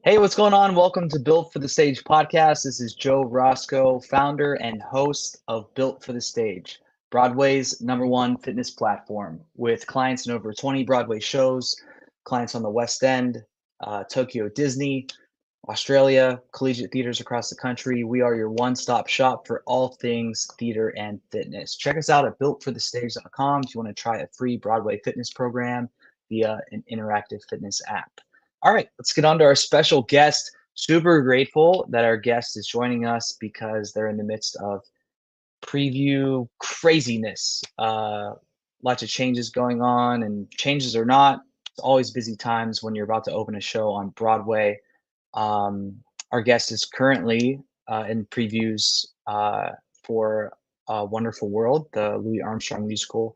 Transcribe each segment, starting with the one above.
Hey, what's going on? Welcome to Built for the Stage podcast. This is Joe Roscoe, founder and host of Built for the Stage, Broadway's #1 fitness platform, with clients in over 20 Broadway shows, clients on the West End, Tokyo Disney, Australia, collegiate theaters across the country. We are your one-stop shop for all things theater and fitness. Check us out at builtforthestage.com if you want to try a free Broadway fitness program via an interactive fitness app. All right, let's get on to our special guest. Super grateful that our guest is joining us because they're in the midst of preview craziness. Lots of changes going on, and changes or not, it's always busy times when you're about to open a show on Broadway. Our guest is currently in previews for Wonderful World, the Louis Armstrong musical.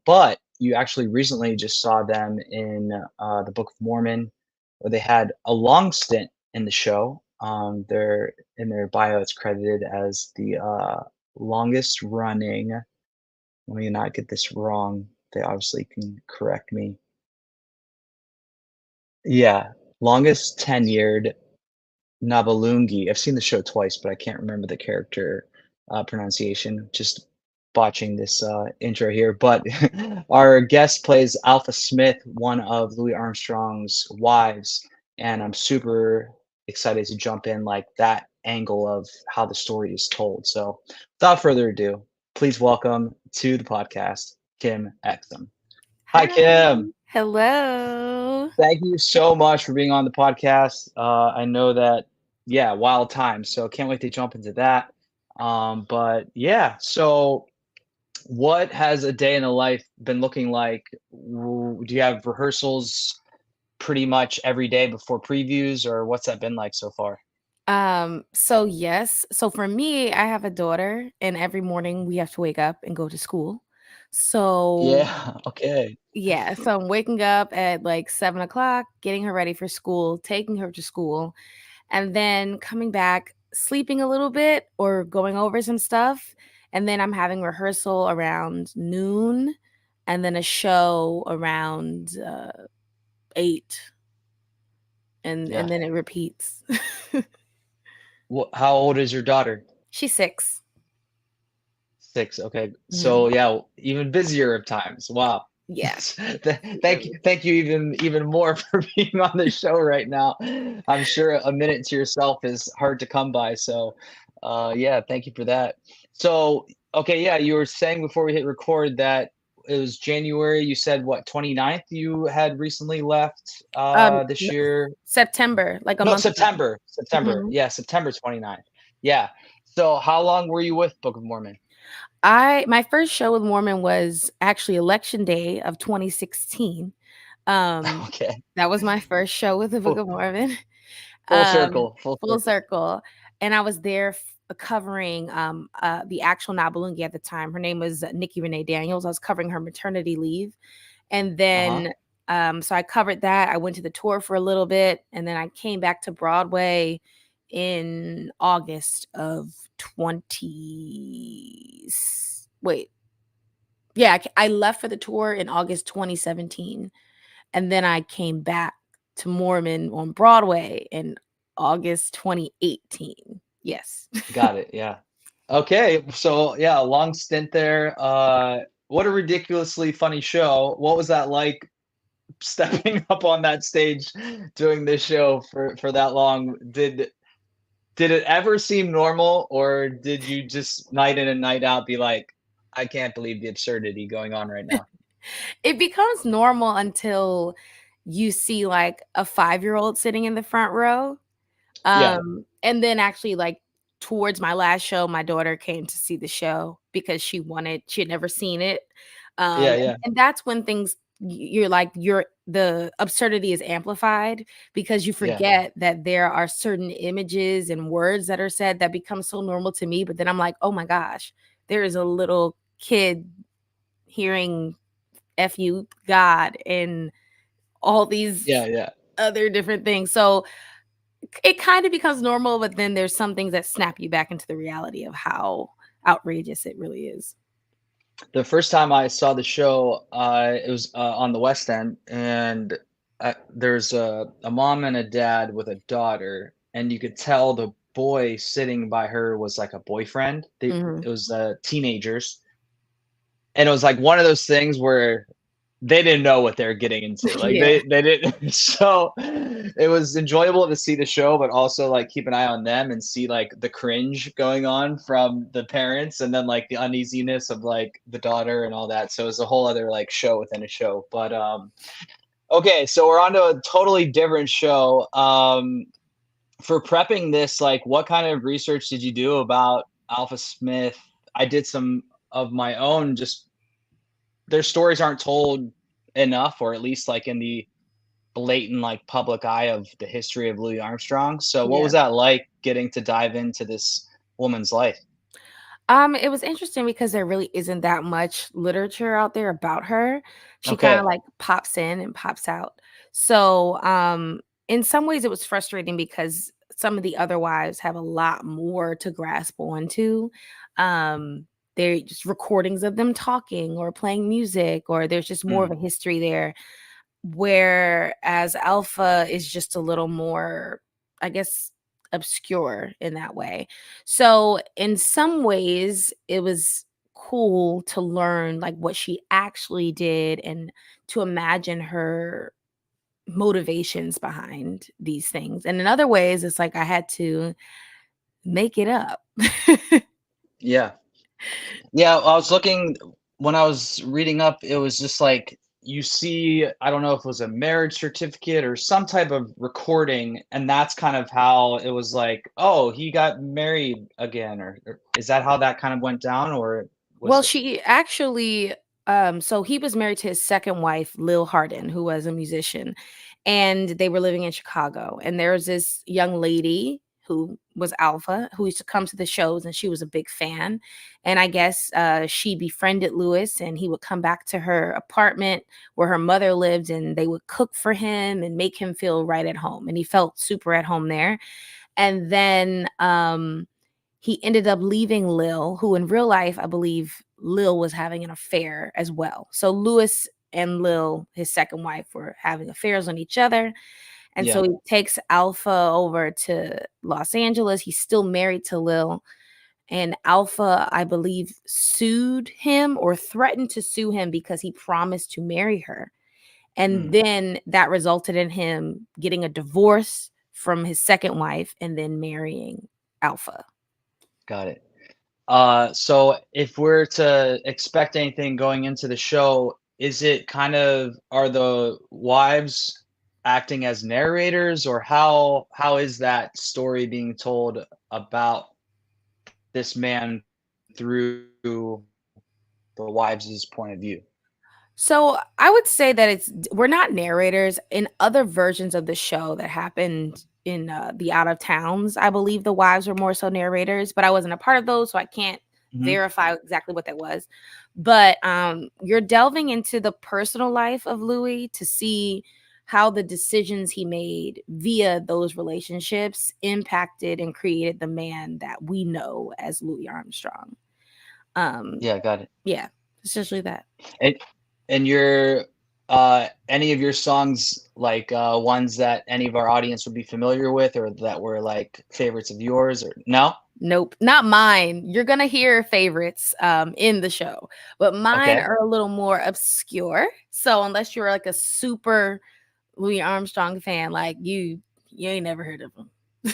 But you actually recently just saw them in the Book of Mormon, where they had a long stint in the show. They're in their bio, it's credited as the longest running. Let me not get this wrong. They obviously can correct me. Yeah, longest tenured Nabulungi. I've seen the show twice, but I can't remember the character pronunciation. Just botching this intro here. But our guest plays Alpha Smith, one of Louis Armstrong's wives, and I'm super excited to jump in like that angle of how the story is told. So, without further ado, please welcome to the podcast Kim Exum. Hi, Hi. Kim. Hello. Thank you so much for being on the podcast. I know that, yeah, wild times. So can't wait to jump into that. But yeah, so what has a day in the life been looking like? Do you have rehearsals pretty much every day before previews, or what's that been like so far? So yes. So for me, I have a daughter and every morning we have to wake up and go to school. So Yeah, okay. yeah, so I'm waking up at like 7 o'clock, getting her ready for school, taking her to school, and then coming back, sleeping a little bit or going over some stuff. And then I'm having rehearsal around noon and then a show around 8 and Yeah. then it repeats. How old is your daughter? She's 6. 6. Okay. So Mhm. yeah, even busier of times. Wow. Yeah. Thank you even more for being on the show right now. I'm sure a minute to yourself is hard to come by. So, yeah, thank you for that. So, okay, yeah, you were saying before we hit record that it was January. You said what, 29th you had recently left this N year? September, like a No, month ago. September. September. Mhm. Yeah, September 29th. Yeah. So, how long were you with Book of Mormon? My first show with Mormon was actually election day of 2016. Um, Okay. that was my first show with the Book Full of Mormon. full Um, circle, full full circle. circle, and I was there covering, the actual Nabulungi at the time. Her name was Nikki Renee Daniels. I was covering her maternity leave, and Uh-huh. then, so I covered that. I went to the tour for a little bit, and then I came back to Broadway in August of 20 wait. Yeah, I left for the tour in August 2017, and then I came back to Mormon on Broadway in August 2018. Yes. Got it, yeah. Okay, so, yeah, a long stint there. What a ridiculously funny show. What was that like stepping up on that stage doing this show for that long? Did it ever seem normal, or did you just night in and night out be like, "I can't believe the absurdity going on right now?" It becomes normal until you see, like, a five-year-old sitting in the front row. Yeah, And then actually, like, towards my last show, my daughter came to see the show because she had never seen it. yeah, And yeah, that's when things you're like, the absurdity is amplified because you yeah. forget that there are certain images and words that are said that become so normal to me, but then I'm like, "Oh my gosh, there is a little kid hearing 'F you, God,' and all these Yeah, yeah. other different things." So it kind of becomes normal, but then there's some things that snap you back into the reality of how outrageous it really is. The first time I saw the show, it was on the West End, and there's a mom and a dad with a daughter, and you could tell the boy sitting by her was like a boyfriend. Mhm. It was teenagers, and it was like one of those things where they didn't know what they're getting into. Like Yeah. they didn't. So it was enjoyable to see the show, but also like keep an eye on them and see like the cringe going on from the parents, and then like the uneasiness of like the daughter and all that. So it's a whole other like show within a show. But okay, so we're on to a totally different show. For prepping this, like what kind of research did you do about Alpha Smith? I did some of my own, just their stories aren't told enough, or at least like in the blatant like public eye of the history of Louis Armstrong. So what Yeah. was that like getting to dive into this woman's life? It was interesting because there really isn't that much literature out there about her. She kind of Okay. like pops in and pops out. So, in some ways it was frustrating because some of the other wives have a lot more to grasp onto. They're just recordings of them talking or playing music, or there's just more of Mm, a history there. Whereas Alpha is just a little more, I guess, obscure in that way. So in some ways, it was cool to learn like what she actually did and to imagine her motivations behind these things. And in other ways, it's like I had to make it up. yeah. Yeah, I was looking when I was reading up, it was just like you see, I don't know if it was a marriage certificate or some type of recording, and that's kind of how it was like, oh, he got married again, or is that how that kind of went down, or was Well, it? she actually so he was married to his second wife, Lil Hardin, who was a musician, and they were living in Chicago. And there was this young lady who was Alpha, who used to come to the shows, and she was a big fan. And I guess she befriended Louis, and he would come back to her apartment where her mother lived, and they would cook for him and make him feel right at home. And he felt super at home there. And then he ended up leaving Lil, who in real life, I believe Lil was having an affair as well. So Louis and Lil, his second wife, were having affairs on each other. And so Yeah. he takes Alpha over to Los Angeles. He's still married to Lil. And Alpha, I believe, sued him or threatened to sue him because he promised to marry her. And Mm, then that resulted in him getting a divorce from his second wife and then marrying Alpha. got it. So if we're to expect anything going into the show, is it kind of are the wives acting as narrators, or how is that story being told about this man through the wives' point of view? So I would say that we're not narrators. In other versions of the show that happened in the out of towns, I believe the wives were more so narrators, but I wasn't a part of those, so I can't Mhm. verify exactly what that was. But you're delving into the personal life of Louis to see how the decisions he made via those relationships impacted and created the man that we know as Louis Armstrong. Um, Yeah, got it. yeah, essentially that. And your any of your songs like ones that any of our audience would be familiar with, or that were like favorites of yours, or no? Nope, not mine. You're gonna hear favorites in the show, but mine Okay. are a little more obscure. So unless you're like a super Louis Armstrong fan, like you ain't never heard of him.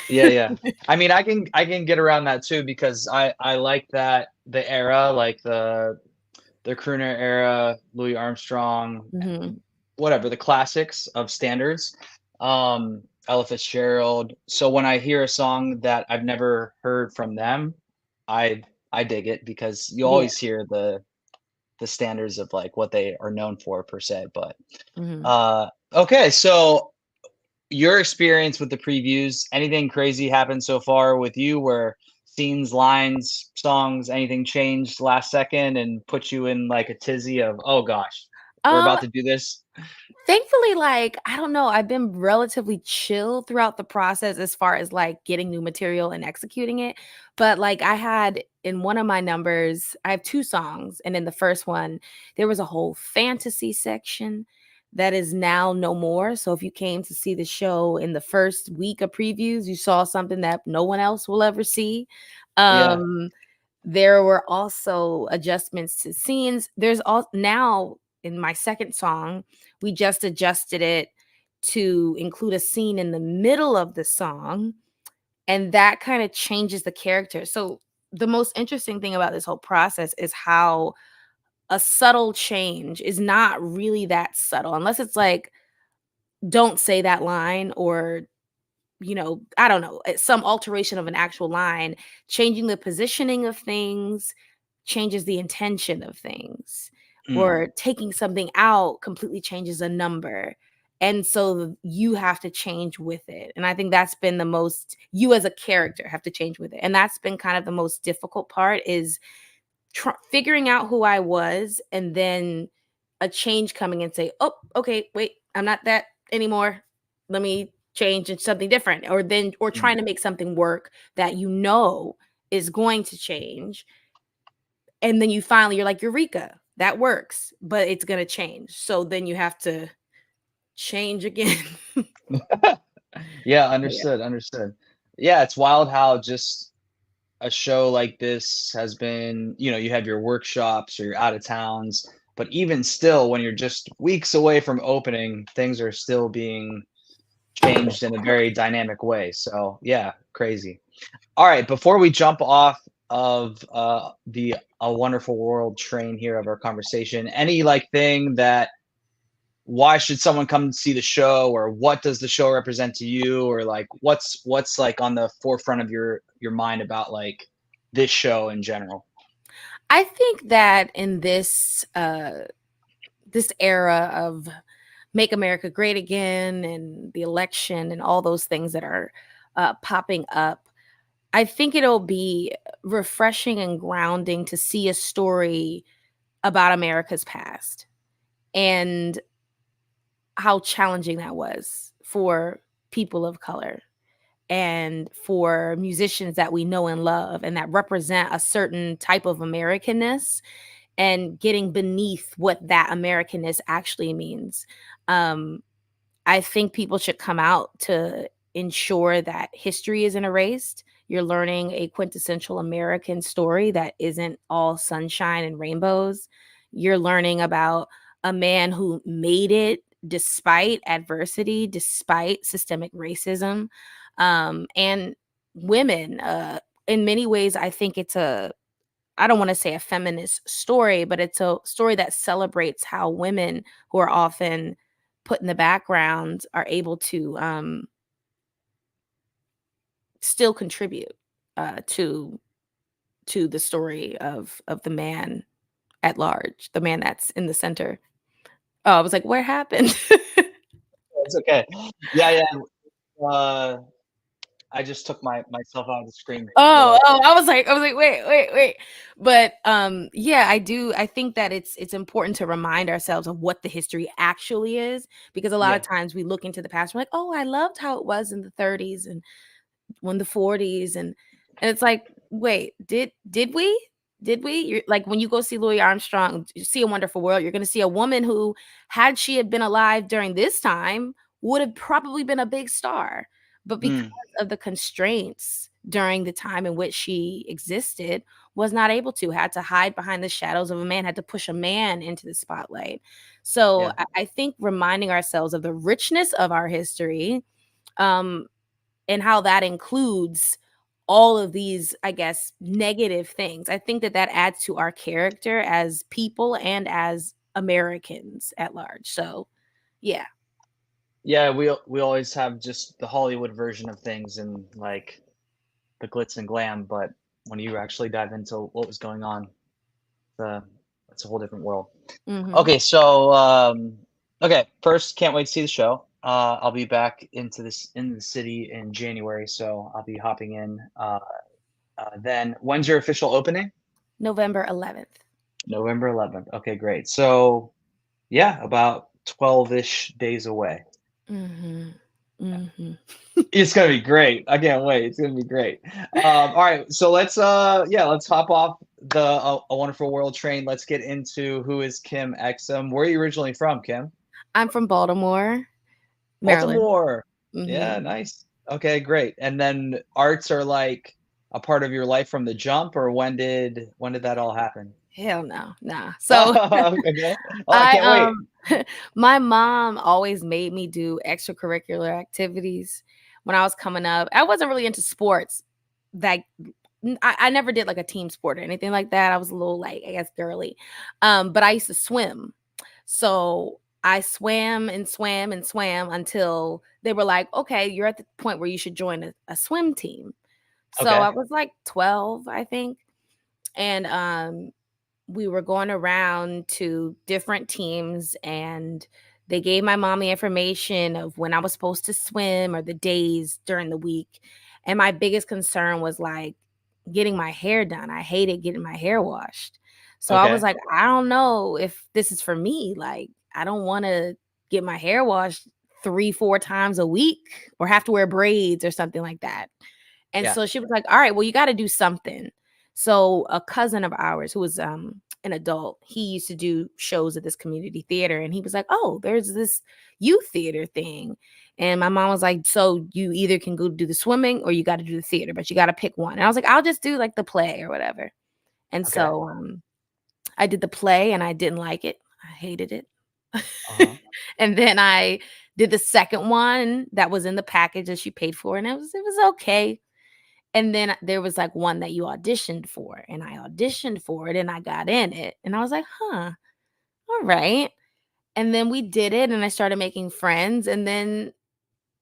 Yeah, yeah. I mean, I can get around that too because I like that the era, like the crooner era, Louis Armstrong, Mhm. whatever, the classics of standards. Ella Fitzgerald. So when I hear a song that I've never heard from them, I I dig it because you Yeah. always hear the standards of like what they are known for per se. But Mhm. okay, so your experience with the previews, anything crazy happened so far with you where scenes, lines, songs, anything changed last second and put you in like a tizzy of, oh gosh, we're Um, about to do this? Thankfully, like, I don't know, I've been relatively chill throughout the process as far as like getting new material and executing it. But like I had in one of my numbers, I have two songs, and in the first one, there was a whole fantasy section. that is now no more. So if you came to see the show in the first week of previews, you saw something that no one else will ever see. Yeah. There were also adjustments to scenes. There's all now in my second song, we just adjusted it to include a scene in the middle of the song, and that kind of changes the character. So the most interesting thing about this whole process is how a subtle change is not really that subtle unless it's like, don't say that line, or I don't know, some alteration of an actual line. Changing the positioning of things changes the intention of things, or taking something out completely changes a number. And so you have to change with it. And I think that's been the most, you as a character have to change with it. And that's been kind of the most difficult part, is figuring out who I was, and then a change coming and say, oh, okay, wait, I'm not that anymore. Let me change into something different. Or trying to make something work that is going to change. And then you're like, Eureka, that works, but it's going to change. So then you have to change again. Yeah, understood. Yeah, it's wild how just a show like this has been, you have your workshops or your out of towns, but even still, when you're just weeks away from opening, things are still being changed in a very dynamic way. So yeah, crazy. All right, before we jump off of the A Wonderful World train here of our conversation, any like thing that why should someone come see the show, or what does the show represent to you, or like what's like on the forefront of your mind about like this show in general? I think that in this this era of Make America Great Again and the election and all those things that are popping up, I think it'll be refreshing and grounding to see a story about America's past and how challenging that was for people of color and for musicians that we know and love and that represent a certain type of Americanness, and getting beneath what that Americanness actually means. I think people should come out to ensure that history isn't erased. You're learning a quintessential American story that isn't all sunshine and rainbows. You're learning about a man who made it despite adversity, despite systemic racism, and women. In many ways, I think I don't want to say a feminist story, but it's a story that celebrates how women who are often put in the background are able to still contribute to the story of the man at large, the man that's in the center. Oh, I was like, what happened? It's okay. Yeah. I just took myself out of the screen. I was like, wait. But yeah, I think that it's important to remind ourselves of what the history actually is, because a lot of times we look into the past, we're like, oh, I loved how it was in the 30s and when the 40s, and it's like, wait, did we? You're, like, when you go see Louis Armstrong, you see A Wonderful World, you're going to see a woman who, had she had been alive during this time, would have probably been a big star. But because of the constraints during the time in which she existed, was not able to, had to hide behind the shadows of a man, had to push a man into the spotlight. So I think reminding ourselves of the richness of our history, and how that includes all of these, I guess, negative things. I think that adds to our character as people and as Americans at large. So, yeah. Yeah, we always have just the Hollywood version of things and like the glitz and glam, but when you actually dive into what was going on, it's a whole different world. Okay, so okay, first, can't wait to see the show. I'll be back in the city in January, so I'll be hopping in. Then when's your official opening? November 11th. November 11th. Okay, great. So yeah, about 12-ish days away. It's gonna be great. I can't wait. It's gonna be great. All right, so let's hop off the A Wonderful World train. Let's get into who is Kim Exum. Where are you originally from, Kim? I'm from Baltimore, Maryland. Baltimore. Yeah, Mhm. nice. Okay, great. And then arts are like a part of your life from the jump, or when did that all happen? Hell no, nah. So Oh, okay. Oh, I I can't wait. my mom always made me do extracurricular activities when I was coming up. I wasn't really into sports. Like I never did like a team sport or anything like that. I was a little like I guess girly. But I used to swim. So I swam and swam and swam until they were like, okay, you're at the point where you should join a swim team. So Okay. I was like 12, I think. And we were going around to different teams and they gave my mom the information of when I was supposed to swim or the days during the week. And my biggest concern was like getting my hair done. I hated getting my hair washed. So I was Okay. like, I don't know if this is for me. Like, I don't want to get my hair washed 3, 4 times a week or have to wear braids or something like that. And Yeah. so she was like, all right, well, you got to do something. So a cousin of ours who was an adult, he used to do shows at this community theater. And he was like, oh, there's this youth theater thing. And my mom was like, so you either can go do the swimming or you got to do the theater, but you got to pick one. And I was like, I'll just do like the play or whatever. And Okay. so I did the play and I didn't like it. I hated it. Uh-huh. And then I did the second one that was in the package that she paid for, and it was okay. And then there was like one that you auditioned for, and I auditioned for it and I got in it. And I was like, huh, all right. And then we did it and I started making friends. And then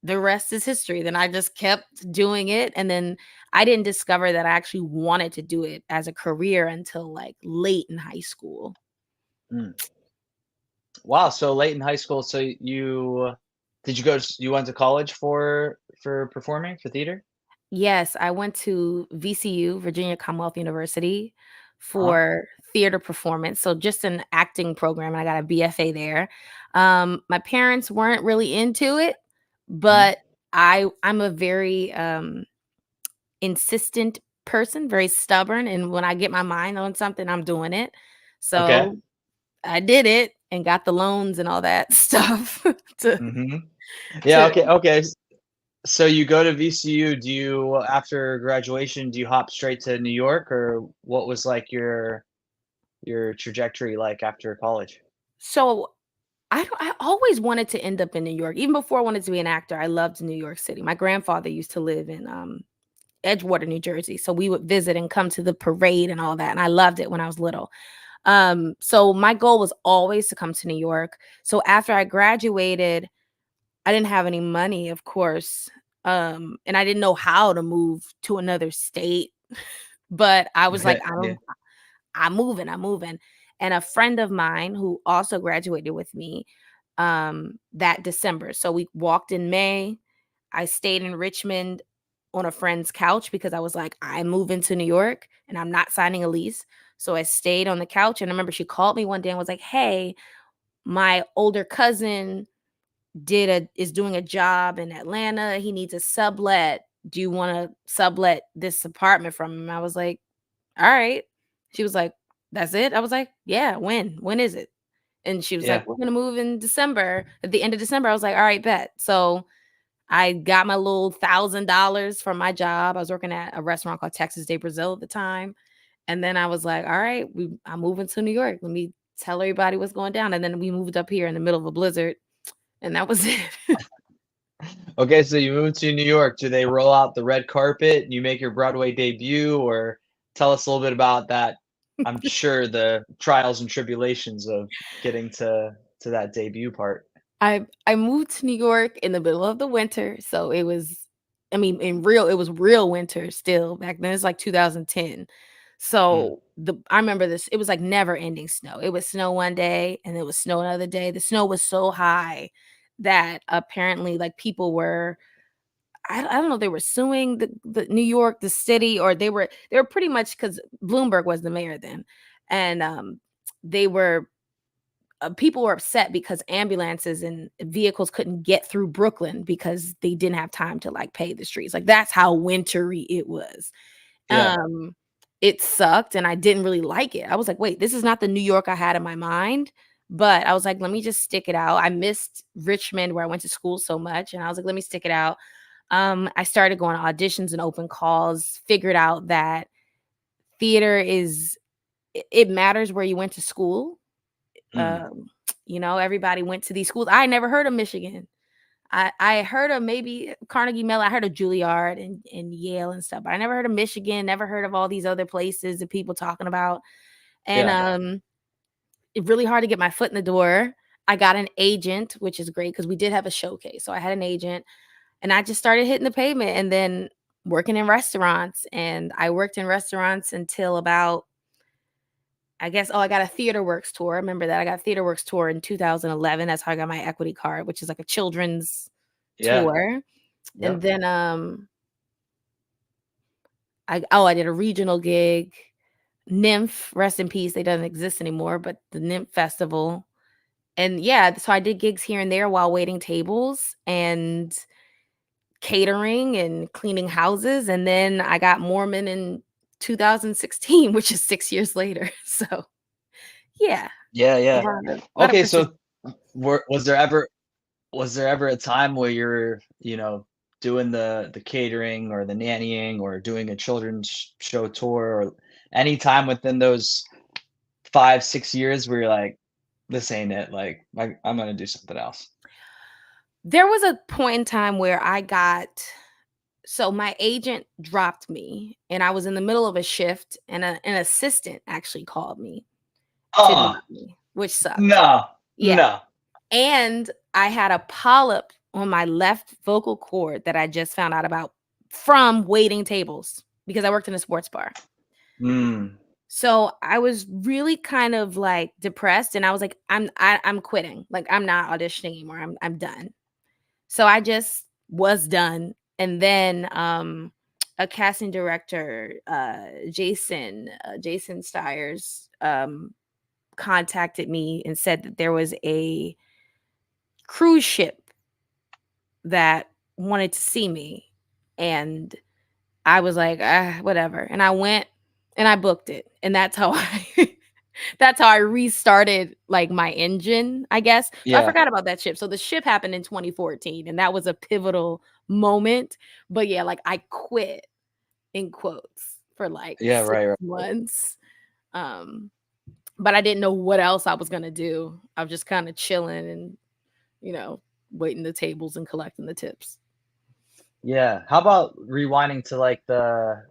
the rest is history. Then I just kept doing it. And then I didn't discover that I actually wanted to do it as a career until like late in high school. Mm. Wow, so late in high school, so you did you go to you went to college for performing, for theater? Yes, I went to VCU, Virginia Commonwealth University, Uh-huh. for theater performance. So just an acting program, and I got a BFA there. My parents weren't really into it, Mhm. but I'm a very insistent person, very stubborn, and when I get my mind on something, I'm doing it. Okay. So I did it and got the loans and all that stuff to Mhm. Yeah, to okay. So you go to VCU, do you after graduation, do you hop straight to New York, or what was, like, your trajectory like after college? so I always wanted to end up in New York. Even before I wanted to be an actor, I loved New York City. My grandfather used to live in Edgewater, New Jersey. So we would visit and come to the parade and all that. And I loved it when I was little. So my goal was always to come to New York. So after I graduated, I didn't have any money, of course. And I didn't know how to move to another state. But I was like, Okay, yeah. I'm moving. And a friend of mine who also graduated with me that December. So we walked in May. I stayed in Richmond on a friend's couch because I was like, I'm moving to New York and I'm not signing a lease. So I stayed on the couch. And I remember she called me one day and was like, hey, my older cousin is doing a job in Atlanta. He needs a sublet. Do you want to sublet this apartment from him? I was like, all right. She was like, that's it? I was like, yeah, when? When is it? And she was like, Yeah, we're gonna move in December. At the end of December, I was like, all right, bet. So I got my little $1,000 from my job. I was working at a restaurant called Texas de Brazil at the time. And then I was like, all right, I'm moving to New York. Let me tell everybody what's going down. And then we moved up here in the middle of a blizzard. And that was it. okay, so you moved to New York. Do they roll out the red carpet and you make your Broadway debut, or tell us a little bit about that? I'm sure the trials and tribulations of getting to that debut part. I moved to New York in the middle of the winter, so it was I mean, it was real winter still back then. It's like 2010. Mm, So I remember this, it was like never ending snow. It would snow one day and it would snow another day. The snow was so high that apparently like people were I don't know if they were suing the New York, the city, or they were pretty much because Bloomberg was the mayor then. And they were people were upset because ambulances and vehicles couldn't get through Brooklyn because they didn't have time to like pave the streets. Like that's how wintry it was. yeah. It sucked and I didn't really like it. I was like, wait, this is not the New York I had in my mind. But I was like, let me just stick it out. I missed Richmond where I went to school so much. And I was like, let me stick it out. I started going to auditions and open calls, figured out that theater it matters where you went to school. Mm. Everybody went to these schools. I never heard of Michigan. I heard of maybe Carnegie Mellon. I heard of Juilliard and Yale and stuff, but I never heard of Michigan, never heard of all these other places that people talking about. And Yeah. it's really hard to get my foot in the door. I got an agent, which is great because we did have a showcase. So I had an agent and I just started hitting the pavement and then working in restaurants. And I worked in restaurants until about, I got a Theater Works tour. Remember that I got a Theater Works tour in 2011. That's how I got my equity card, which is like a children's Yeah. tour. And Yep. then I did a regional gig. Nymph, rest in peace. They doesn't exist anymore, but the Nymph Festival. And yeah, so I did gigs here and there while waiting tables and catering and cleaning houses. And then I got Mormon in 2016, which is 6 years later. So yeah, Yeah. a Yeah. lot of Okay. persistence. So was there ever a time where you're, doing the catering or the nannying or doing a children's show tour or any time within those 5, 6 years where you're like, this ain't it. Like, I'm gonna do something else. There was a point in time where so my agent dropped me and I was in the middle of a shift and an assistant actually called me to Oh, drop me, which sucked. no, Yeah. no. And I had a polyp on my left vocal cord that I just found out about from waiting tables because I worked in a sports bar. Mm, So I was really kind of like depressed and I was like, I'm quitting. Like I'm not auditioning anymore. I'm done. So I just was done. And then a casting director, Jason Stiers, contacted me and said that there was a cruise ship that wanted to see me. And I was like, whatever. And I went and I booked it. And that's how that's how I restarted like my engine, I guess. So I yeah, forgot about that ship. So the ship happened in 2014 and that was a pivotal moment. But yeah, like I quit in quotes for like yeah, six right, right. months. Um, but I didn't know what else I was gonna do. I was just kind of chilling and, you know, waiting the tables and collecting the tips. Yeah. How about rewinding to like the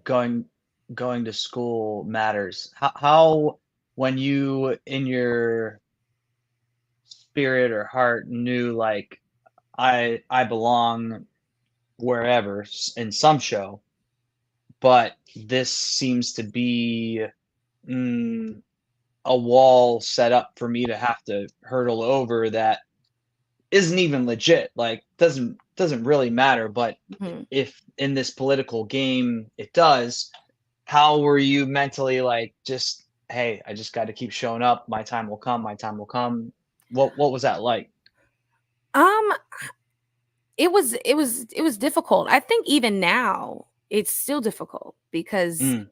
going going to school matters? How when you in your spirit or heart knew like I belong wherever in some show, but this seems to be mm, a wall set up for me to have to hurdle over that isn't even legit. Like doesn't really matter. But Mhm. if in this political game it does, how were you mentally like just hey, I just got to keep showing up. My time will come. My time will come. What was that like? Um, it was difficult. I think even now it's still difficult because Mm,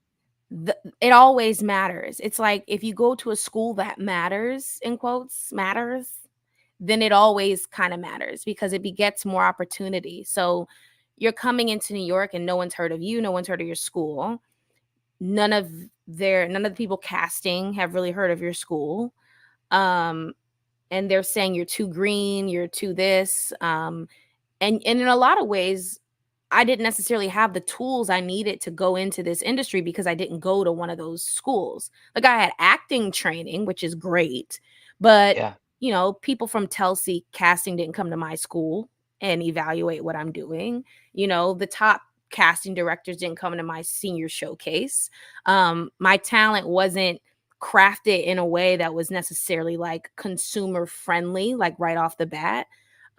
it always matters. It's like if you go to a school that matters, in quotes, matters, then it always kind of matters because it begets more opportunity. So you're coming into New York and no one's heard of you, no one's heard of your school. None of the people casting have really heard of your school. Um, and they're saying you're too green, you're too this. And in a lot of ways, I didn't necessarily have the tools I needed to go into this industry because I didn't go to one of those schools. Like I had acting training, which is great, but yeah. people from Telsey casting didn't come to my school and evaluate what I'm doing. The top casting directors didn't come to my senior showcase. My talent wasn't crafted in a way that was necessarily like consumer friendly, like right off the bat.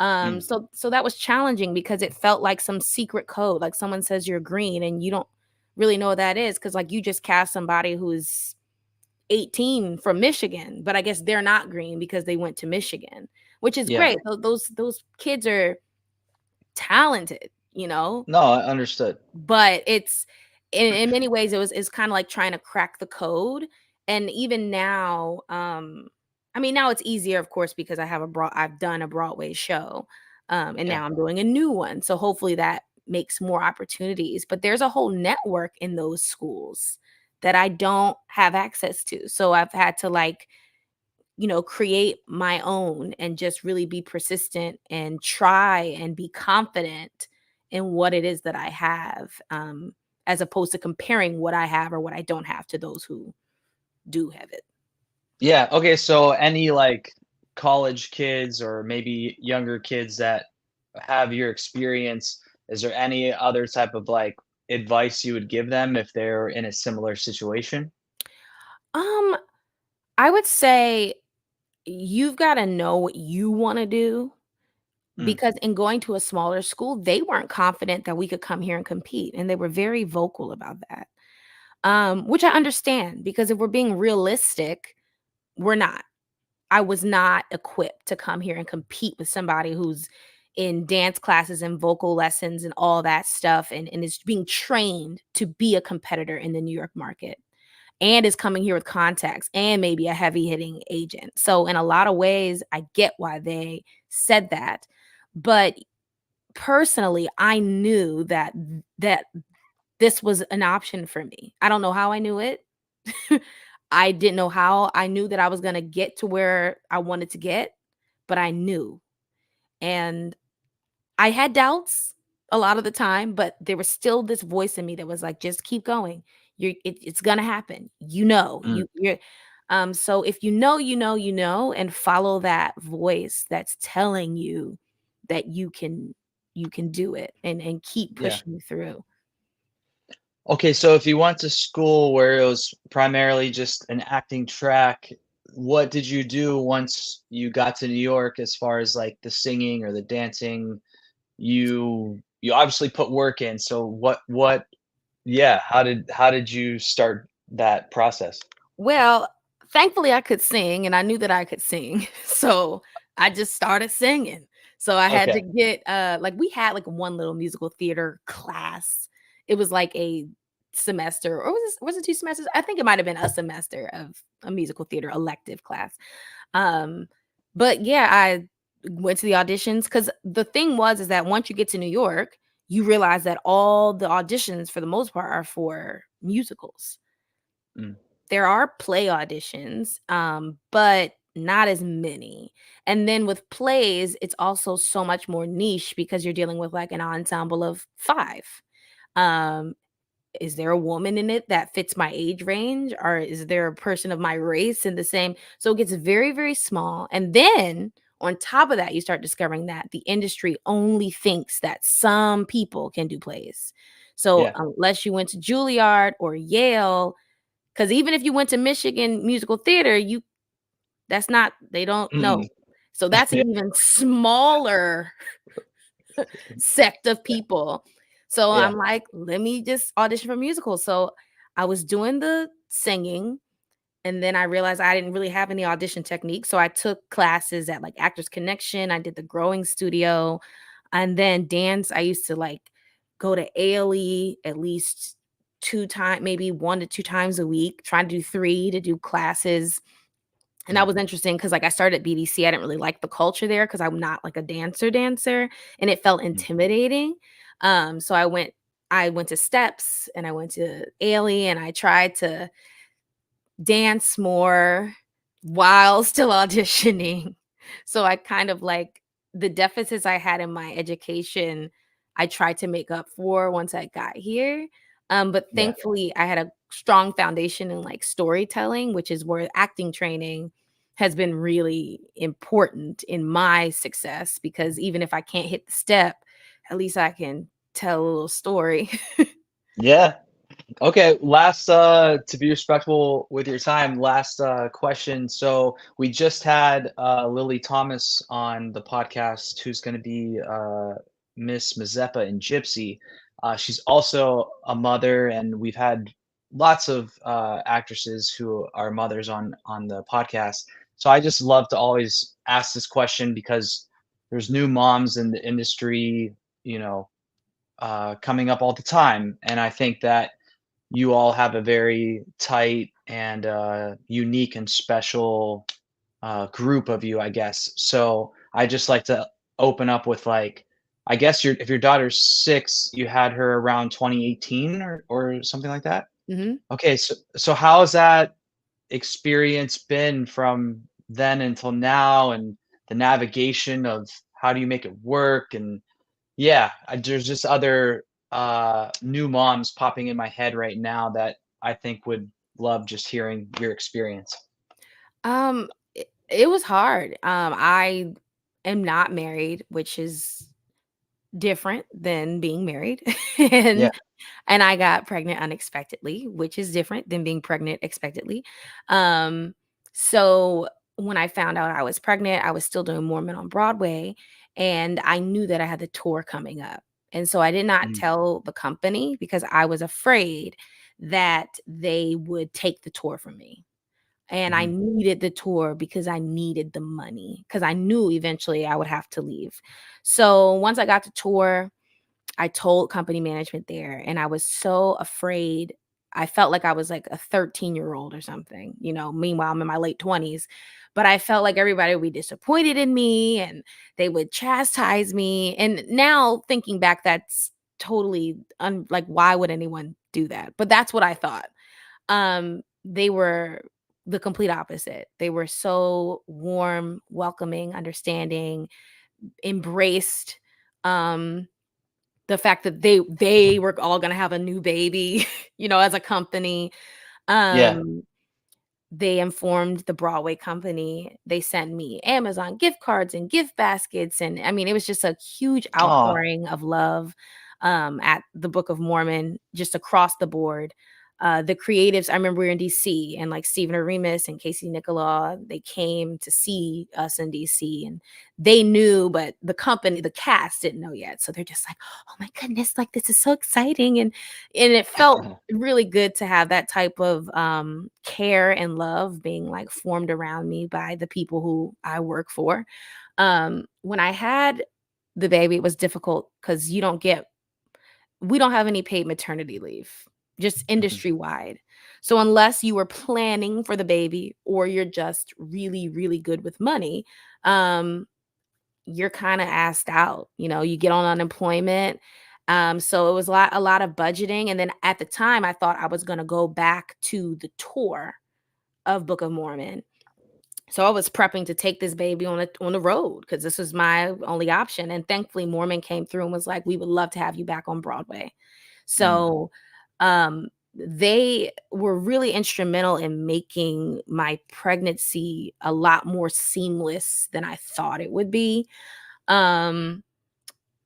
Mm, So that was challenging because it felt like some secret code, like someone says you're green and you don't really know what that is because like you just cast somebody who's 18 from Michigan, but I guess they're not green because they went to Michigan, which is yeah. great. Those kids are talented, No, I understood. but it's in many ways it's kind of like trying to crack the code. And even now, I mean, now it's easier, of course, because I've done a Broadway show, and Yeah. now I'm doing a new one. So hopefully that makes more opportunities. But there's a whole network in those schools that I don't have access to. So I've had to like, create my own and just really be persistent and try and be confident in what it is that I have, as opposed to comparing what I have or what I don't have to those who do have it. Yeah, okay, so any, like, college kids or maybe younger kids that have your experience, is there any other type of, like, advice you would give them if they're in a similar situation? Um, I would say you've got to know what you want to do, Mm, because in going to a smaller school, they weren't confident that we could come here and compete. And they were very vocal about that, which I understand because if we're being realistic, we're not. I was not equipped to come here and compete with somebody who's in dance classes and vocal lessons and all that stuff and is being trained to be a competitor in the New York market and is coming here with contacts and maybe a heavy hitting agent. So in a lot of ways, I get why they said that. But personally, I knew that this was an option for me. I don't know how I knew it. I didn't know how. I knew that I was going to get to where I wanted to get, but I knew. And I had doubts a lot of the time, but there was still this voice in me that was like, just keep going. It's gonna happen. mm, So if you know, and follow that voice that's telling you that you can do it and keep yeah. pushing through. Okay, so if you went to school where it was primarily just an acting track, what did you do once you got to New York as far as, like, the singing or the dancing? You obviously put work in, so what yeah, how did you start that process? Well, thankfully I could sing and I knew that I could sing. So I just started singing. So I had to Okay. get like we had like one little musical theater class. It was like a semester, or was it 2 semesters? I think it might have been a semester of a musical theater elective class. Um but yeah, I went to the auditions cuz the thing was is that once you get to New York, you realize that all the auditions for the most part are for musicals. Mm, There are play auditions, but not as many. And then with plays, it's also so much more niche because you're dealing with like an ensemble of 5. Um, is there a woman in it that fits my age range? Or is there a person of my race in the same? So it gets very, very small. And then on top of that, you start discovering that the industry only thinks that some people can do plays. So yeah. unless you went to Juilliard or Yale, because even if you went to Michigan Musical Theater, that's not they don't Mm, know. So that's an yeah, even smaller sect of people. So yeah, I'm like, let me just audition for musicals. So I was doing the singing, and then I realized I didn't really have any audition technique. So I took classes at like Actors Connection. I did the Growing Studio. And then dance, I used to like go to ALE at least 2 times, maybe 1 to 2 times a week, try to do 3 to do classes. And that mm, was interesting because like I started at BDC. I didn't really like the culture there because I'm not like a dancer, and it felt mm, intimidating. So I went to Steps and I went to ALE and I tried to dance more while still auditioning. So I kind of like the deficits I had in my education, I tried to make up for once I got here. But yeah, thankfully, I had a strong foundation in like storytelling, which is where acting training has been really important in my success because even if I can't hit the step, at least I can tell a little story. yeah. Okay, last, to be respectful with your time, last, question. So we just had, Lily Thomas on the podcast, who's gonna be, Miss Mazeppa in Gypsy. She's also a mother, and we've had lots of, actresses who are mothers on the podcast. So I just love to always ask this question because there's new moms in the industry, you know, coming up all the time, and I think that you all have a very tight and unique and special group of you, I guess. So I just like to open up with like, I guess if your daughter's 6, you had her around 2018 or something like that. Hmm. Okay, so how has that experience been from then until now, and the navigation of how do you make it work? And yeah, there's just other new moms popping in my head right now that I think would love just hearing your experience. It was hard. I am not married, which is different than being married. Yeah. and and I got pregnant unexpectedly, which is different than being pregnant expectedly. Um, so when I found out I was pregnant, I was still doing Mormon on Broadway, and I knew that I had the tour coming up. And so I did not Mm, tell the company because I was afraid that they would take the tour from me. And I mhm, needed the tour because I needed the money because I knew eventually I would have to leave. So once I got the tour, I told company management there, and I was so afraid. I felt like I was like a 13-year-old or something, meanwhile, I'm in my late 20s. But I felt like everybody would be disappointed in me and they would chastise me. And now thinking back, that's totally like, why would anyone do that? But that's what I thought. They were the complete opposite. They were so warm, welcoming, understanding, embraced. Um, the fact that they were all gonna have a new baby, as a company. yeah. Um, they informed the Broadway company. They sent me Amazon gift cards and gift baskets, and I mean, it was just a huge Oh, outpouring of love, at the Book of Mormon, just across the board. The creatives, I remember we were in DC, and like Stephen Aremus and Casey Nicola, they came to see us in DC, and they knew, but the cast didn't know yet. So they're just like, "Oh my goodness, like this is so exciting." And it felt really good to have that type of care and love being like formed around me by the people who I work for. When I had the baby, it was difficult because we don't have any paid maternity leave, just mhm, industry wide. So unless you were planning for the baby or you're just really, really good with money, um, you're kind of asked out. You get on unemployment. So it was a lot of budgeting. And then at the time, I thought I was going to go back to the tour of Book of Mormon. So I was prepping to take this baby on the road because this was my only option. And thankfully, Mormon came through and was like, "We would love to have you back on Broadway." mm, So they were really instrumental in making my pregnancy a lot more seamless than I thought it would be. Um,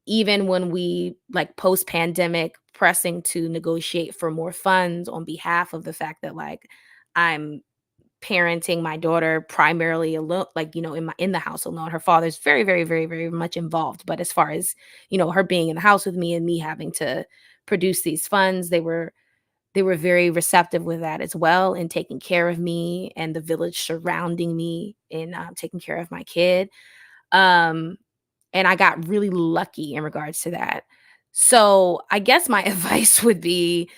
Even when we like post pandemic pressing to negotiate for more funds on behalf of the fact that like I'm parenting my daughter primarily alone, like, in the house alone. Her father's very, very, very, very much involved. But as far as, her being in the house with me and me having to produce these funds, they were very receptive with that as well, and taking care of me and the village surrounding me and taking care of my kid. Um, and I got really lucky in regards to that. So I guess my advice would be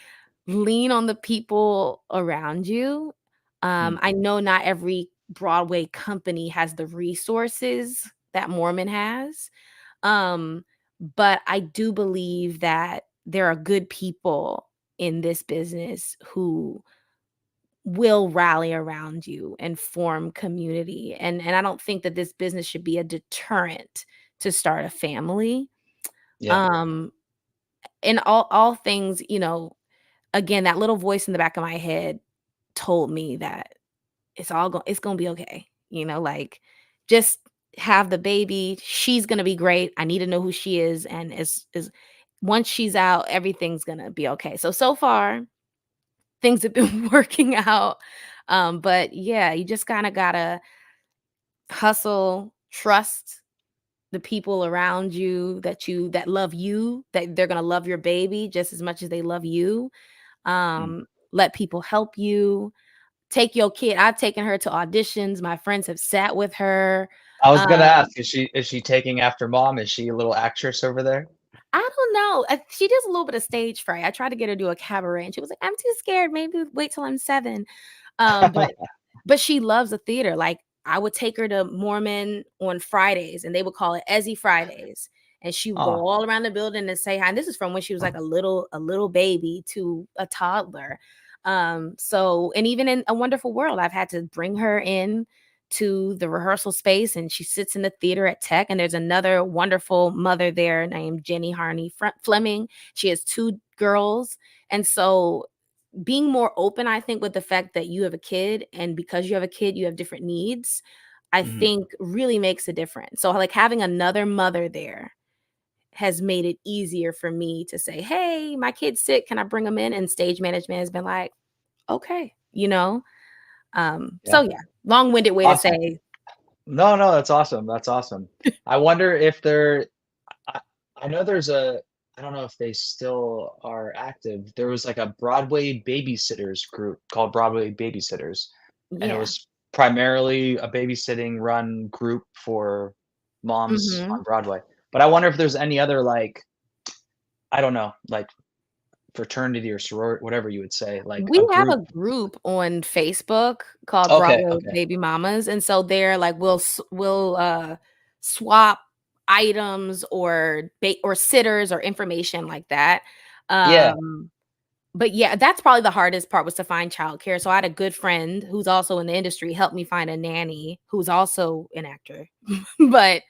lean on the people around you. mm, I know not every Broadway company has the resources that Mormon has. Um, but I do believe that there are good people in this business who will rally around you and form community. And I don't think that this business should be a deterrent to start a family. yeah. Um, in all things, again, that little voice in the back of my head told me that it's gonna be okay. Like, just have the baby. She's gonna be great. I need to know who she is, and is once she's out, everything's gonna be okay. So far, things have been working out. But yeah, you just kind of gotta hustle, trust the people around you that love you, that they're gonna love your baby just as much as they love you. Mm. Let people help you. Take your kid. I've taken her to auditions. My friends have sat with her. I was gonna Um, ask, is she taking after mom? Is she a little actress over there? I don't know. She does a little bit of stage fright. I tried to get her to do a cabaret, and she was like, "I'm too scared. Maybe wait till I'm 7." But she loves the theater. Like, I would take her to Mormon on Fridays, and they would call it Ezzy Fridays. And she would go Oh, all around the building and say hi. And this is from when she was like a little baby to a toddler. So, and even in A Wonderful World, I've had to bring her in to the rehearsal space, and she sits in the theater at Tech. And there's another wonderful mother there named Jenny Harney Fleming. She has 2 girls. And so being more open, I think, with the fact that you have a kid, and because you have a kid, you have different needs, I mhm. think really makes a difference. So like having another mother there has made it easier for me to say, hey, my kid's sick, can I bring them in? And stage management has been like, okay, you know. Yeah. So yeah, long-winded way to Awesome. say. No, no, that's awesome. That's awesome. I wonder if there I I know there's a I don't know if they still are active. There was like a Broadway babysitters group called Broadway Babysitters, and it Yeah. was primarily a babysitting run group for moms Hmm. on Broadway. But I wonder if there's any other like, I don't know, like fraternity or sorority, whatever you would say, like We a have a group. group on Facebook called Okay, Broadway okay. Baby Mamas, and so they're like we'll swap items or or sitters or information like that. Yeah, Um, but yeah, that's probably the hardest part, was to find childcare. So I had a good friend who's also in the industry help me find a nanny who's also an actor. But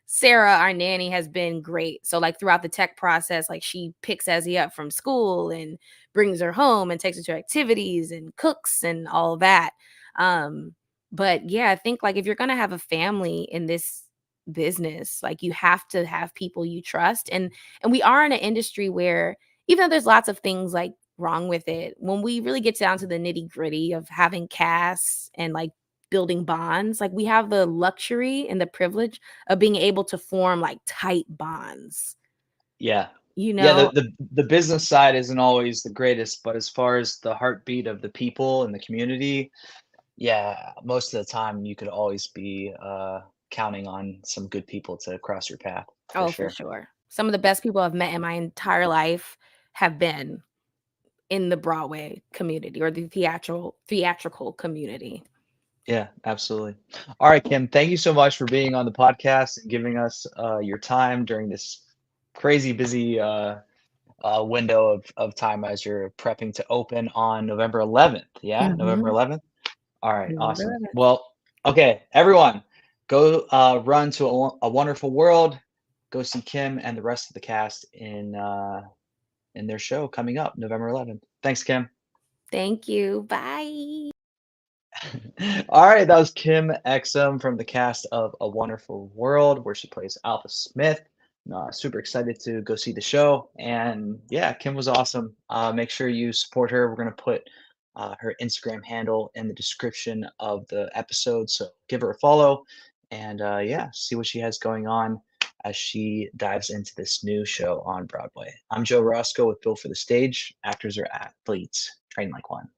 Sarah, our nanny, has been great. So like throughout the Tech process, like she picks Ezzy up from school and brings her home and takes her to activities and cooks and all that. Um, but yeah, I think like if you're gonna have a family in this business, like you have to have people you trust. And we are in an industry where, even though there's lots of things like wrong with it, when we really get down to the nitty-gritty of having casts and like building bonds, like we have the luxury and the privilege of being able to form like tight bonds, yeah. you Yeah, know? the business side isn't always the greatest, but as far as the heartbeat of the people and the community, yeah, most of the time you could always be, counting on some good people to cross your path, for Oh, for sure. sure. Some of the best people I've met in my entire life have been in the Broadway community or the theatrical community. Yeah, absolutely. All right, Kim, thank you so much for being on the podcast and giving us, your time during this crazy busy, window of time as you're prepping to open on November 11th. Yeah, November Mhm. 11th? All right, November awesome. 11th. Well, okay, everyone, go run to a Wonderful World. Go see Kim and the rest of the cast in their show coming up November 11th. Thanks, Kim. Thank you. Bye. All right, that was Kim Exum from the cast of A Wonderful World, where she plays Alpha Smith. Super excited to go see the show. And yeah, Kim was awesome. Make sure you support her. We're going to put her Instagram handle in the description of the episode. So give her a follow and yeah, see what she has going on as she dives into this new show on Broadway. I'm Joe Roscoe with Built for the Stage. Actors are athletes. Train like one.